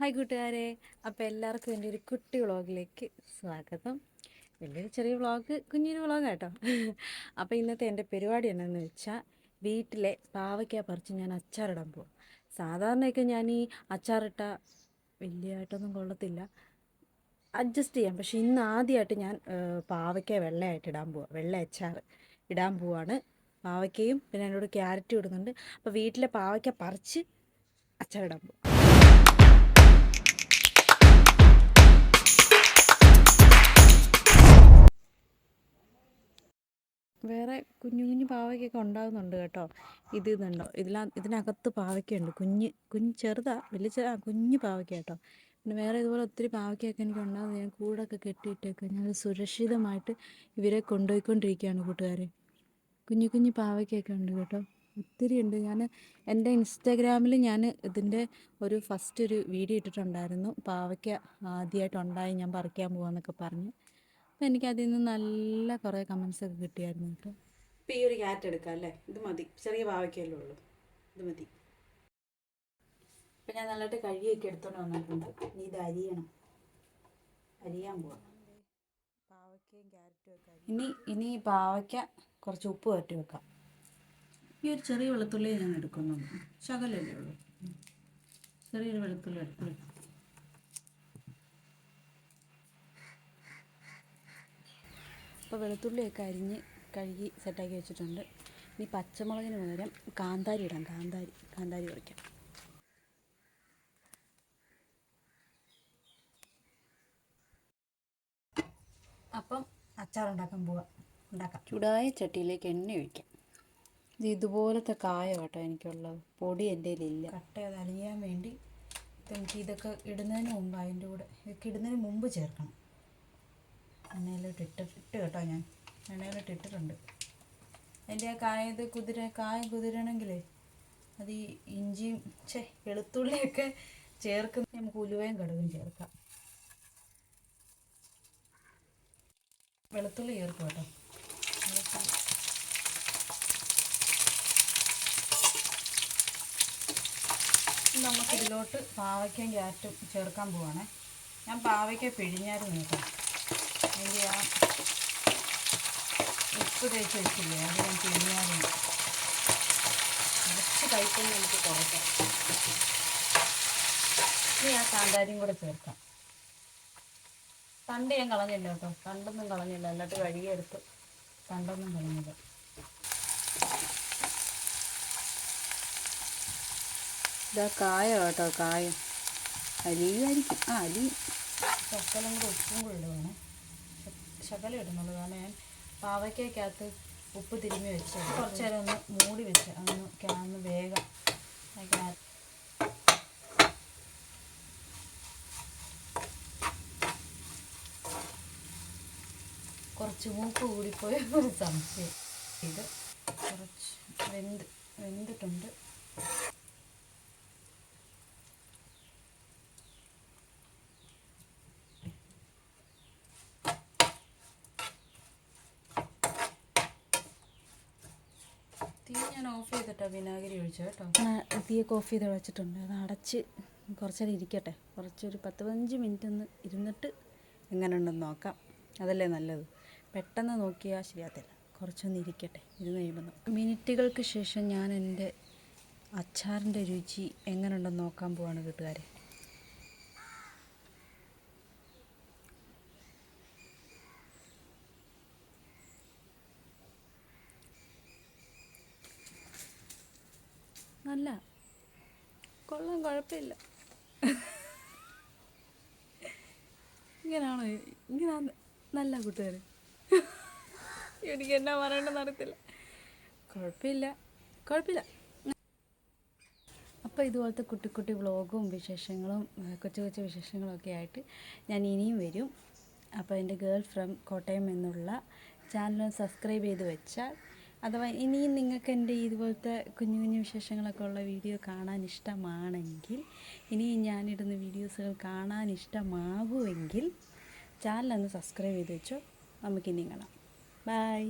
Hi കൂട്ടുകാരെ, അപ്പോൾ എല്ലാവർക്കും എൻ്റെ ഒരു കുട്ടി വ്ളോഗിലേക്ക് സ്വാഗതം. വലിയൊരു ചെറിയ വ്ളോഗ്, കുഞ്ഞൊരു വ്ളോഗ് കേട്ടോ. അപ്പോൾ ഇന്നത്തെ എൻ്റെ പരിപാടി എന്താണെന്ന് വെച്ചാൽ, വീട്ടിലെ പാവയ്ക്ക പറിച്ച് ഞാൻ അച്ചാറിടാൻ പോകും. സാധാരണയൊക്കെ ഞാൻ ഈ അച്ചാറിട്ട വലിയതായിട്ടൊന്നും കൊള്ളത്തില്ല, അഡ്ജസ്റ്റ് ചെയ്യാം. പക്ഷേ ഇന്ന് ആദ്യമായിട്ട് ഞാൻ പാവയ്ക്ക വെള്ളയായിട്ട് ഇടാൻ പോവാം, വെള്ള അച്ചാർ ഇടാൻ പോവാണ്. പാവയ്ക്കയും പിന്നെ എന്നോട് ക്യാരറ്റും ഇടുന്നുണ്ട്. അപ്പോൾ വീട്ടിലെ പാവയ്ക്ക പറിച്ച് അച്ചാറിടാൻ പോകും. വേറെ കുഞ്ഞു കുഞ്ഞു പാവയ്ക്കൊക്കെ ഉണ്ടാകുന്നുണ്ട് കേട്ടോ. ഇതുണ്ടോ, ഇതിനകത്ത് പാവയ്ക്കുണ്ട്, കുഞ്ഞ് ചെറുതാ, വലിയ കുഞ്ഞു പാവയ്ക്ക കേട്ടോ. പിന്നെ വേറെ ഇതുപോലെ ഒത്തിരി പാവയ്ക്കൊക്കെ എനിക്ക് ഉണ്ടാകുന്നത് ഞാൻ കൂടൊക്കെ കെട്ടിയിട്ടൊക്കെ ഞാൻ സുരക്ഷിതമായിട്ട് ഇവരെ കൊണ്ടുപോയിക്കൊണ്ടിരിക്കുകയാണ് കൂട്ടുകാരെ. കുഞ്ഞു കുഞ്ഞു പാവയ്ക്കൊക്കെ ഉണ്ട് കേട്ടോ, ഒത്തിരി ഉണ്ട്. ഞാൻ എൻ്റെ ഇൻസ്റ്റാഗ്രാമിൽ ഞാൻ ഇതിൻ്റെ ഫസ്റ്റ് ഒരു വീഡിയോ ഇട്ടിട്ടുണ്ടായിരുന്നു. പാവയ്ക്ക ആദ്യമായിട്ടുണ്ടായി, ഞാൻ പറിക്കാൻ പോകാമെന്നൊക്കെ പറഞ്ഞ്. അപ്പം എനിക്കതിൽ നിന്ന് നല്ല കുറേ കമൻസൊക്കെ കിട്ടിയായിരുന്നു കേട്ടോ. ഇപ്പം ഈ ഒരു ക്യാറ്റ് എടുക്കാം അല്ലേ, ഇത് മതി, ചെറിയ പാവയ്ക്കല്ലേ ഉള്ളൂ, ഇത് മതി. ഇപ്പം ഞാൻ നല്ലതായിട്ട് കഴുകിയൊക്കെ എടുത്തോണ്ട് വന്നിട്ടുണ്ട്. ഇനി ഇത് അരിയാൻ പോവാം. പാവയ്ക്കയും ക്യാരറ്റും ഒക്കെ ഇനി പാവയ്ക്ക കുറച്ച് ഉപ്പ് പറ്റി വെക്കാം. ഈ ഒരു ചെറിയ വെളുത്തുള്ളി ഞാൻ എടുക്കുന്നുണ്ട്, ശകലല്ലേ ഉള്ളൂ, ചെറിയൊരു വെളുത്തുള്ളി എടുത്ത്. അപ്പോൾ വെളുത്തുള്ളിയൊക്കെ അരിഞ്ഞ് കഴുകി സെറ്റാക്കി വെച്ചിട്ടുണ്ട്. ഇനി പച്ചമുളകിന് പകരം കാന്താരി ഇടാം, കാന്താരി കുറയ്ക്കാം. അപ്പം അച്ചാറുണ്ടാക്കാൻ ഉണ്ടാക്കാം. ചൂടായ ചട്ടിയിലേക്ക് എണ്ണ ഒഴിക്കാം. ഇതുപോലത്തെ കായ കേട്ടോ എനിക്കുള്ളത്, പൊടി എൻ്റെ കയ്യിലില്ല. കട്ട അത് അലിയാൻ വേണ്ടി ഇതൊക്കെ ഇടുന്നതിന് മുമ്പ്, അതിൻ്റെ കൂടെ ഇതൊക്കെ ഇടുന്നതിന് മുമ്പ് ചേർക്കണം. എണ്ണയിലോട്ട് ഇട്ട് കേട്ടോ, ഞാൻ എണ്ണയിലോട്ട് ഇട്ടിട്ടുണ്ട്. അതിൻ്റെ ആ കായം കുതിരണമെങ്കിലേ അത് ഈ ഇഞ്ചിയും വെളുത്തുള്ളിയൊക്കെ ചേർക്കുന്ന നമുക്ക് ഉലുവയും കടുകും ചേർക്കാം. വെളുത്തുള്ളി ചേർക്കും കേട്ടോ. നമുക്കിതിലോട്ട് പാവയ്ക്കയും ക്യാരറ്റും ചേർക്കാൻ പോവാണേ. ഞാൻ പാവയ്ക്ക പിഴിഞ്ഞായിരുന്നു കേട്ടോ. അതിൻ്റെ ആ ഉപ്പ് തേച്ച് വെച്ചില്ലേ, അത് ഞാൻ പിഴിഞ്ഞായിരുന്നു. കുറച്ച് കയ്പൊന്നും നമുക്ക് കുറയ്ക്കാം. ഇനി ആ കാന്താരിയും കൂടെ ചേർക്കാം. തണ്ട് ഞാൻ കളഞ്ഞില്ല കേട്ടോ, തണ്ടൊന്നും കളഞ്ഞില്ല, എന്നിട്ട് കഴുകിയെടുത്ത് തണ്ടൊന്നും കളഞ്ഞില്ല. ഇതാ കായ കേട്ടോ, കായം അലിയുമായിരിക്കും, അലി ശകലം കൂടെ ഉപ്പും കൂടെ ഇടുവാണ്. ശകലം ഇടുന്നുള്ളൂ, കാരണം ഞാൻ പാവയ്ക്കകത്ത് ഉപ്പ് തിരുമ്മി വെച്ച് കുറച്ച് നേരം ഒന്ന് മൂടി വെച്ച് ഒന്ന് വേഗം. കുറച്ച് മൂപ്പ് കൂടിപ്പോയ ഒരു സംശയം. ഇത് കുറച്ച് വെന്തിട്ടുണ്ട്. തീ ഞാൻ ഓഫ് ചെയ്തിട്ടോ, വിനാഗിരി ഒഴിച്ചു കേട്ടോ. തീയൊക്കെ ഓഫ് ചെയ്ത് വെച്ചിട്ടുണ്ട്. അത് അടച്ച് കുറച്ച് നേരം ഇരിക്കട്ടെ, കുറച്ചൊരു 10-15 മിനിറ്റ് ഒന്ന് ഇരുന്നിട്ട് എങ്ങനെ ഉണ്ടെന്ന് നോക്കാം. അതല്ലേ നല്ലത്, പെട്ടെന്ന് നോക്കിയാൽ ശരിയാകത്തില്ല. കുറച്ചൊന്ന് ഇരിക്കട്ടെ, ഇരുന്ന് കഴിയുമ്പോൾ മിനിറ്റുകൾക്ക് ശേഷം ഞാൻ എൻ്റെ അച്ചാറിൻ്റെ രുചി എങ്ങനെ ഉണ്ടെന്ന് നോക്കാൻ പോവാണ് കൂട്ടുകാരെ. നല്ല കൊള്ളാം, കുഴപ്പമില്ല. ഇങ്ങനെയാണോ, ഇങ്ങനെയാണ് നല്ല കൂട്ടുകാർ. എനിക്ക് എന്നാ പറയണമെന്ന് അറിയത്തില്ല. കുഴപ്പമില്ല. അപ്പോൾ ഇതുപോലത്തെ കുട്ടി വ്ളോഗും വിശേഷങ്ങളും കൊച്ചു വിശേഷങ്ങളൊക്കെ ആയിട്ട് ഞാൻ ഇനിയും വരും. അപ്പോൾ എൻ്റെ ഗേൾ ഫ്രം കോട്ടയം എന്നുള്ള ചാനൽ സബ്സ്ക്രൈബ് ചെയ്ത് വെച്ചാൽ, അഥവാ ഇനിയും നിങ്ങൾക്ക് എൻ്റെ ഇതുപോലത്തെ കുഞ്ഞു വിശേഷങ്ങളൊക്കെ ഉള്ള വീഡിയോ കാണാൻ ഇഷ്ടമാണെങ്കിൽ, ഇനിയും ഞാനിടുന്ന വീഡിയോസുകൾ കാണാൻ ഇഷ്ടമാകുമെങ്കിൽ ചാനലൊന്ന് സബ്സ്ക്രൈബ് ചെയ്ത് വെച്ചോ. നമുക്കിനിയും കാണാം. ബൈ.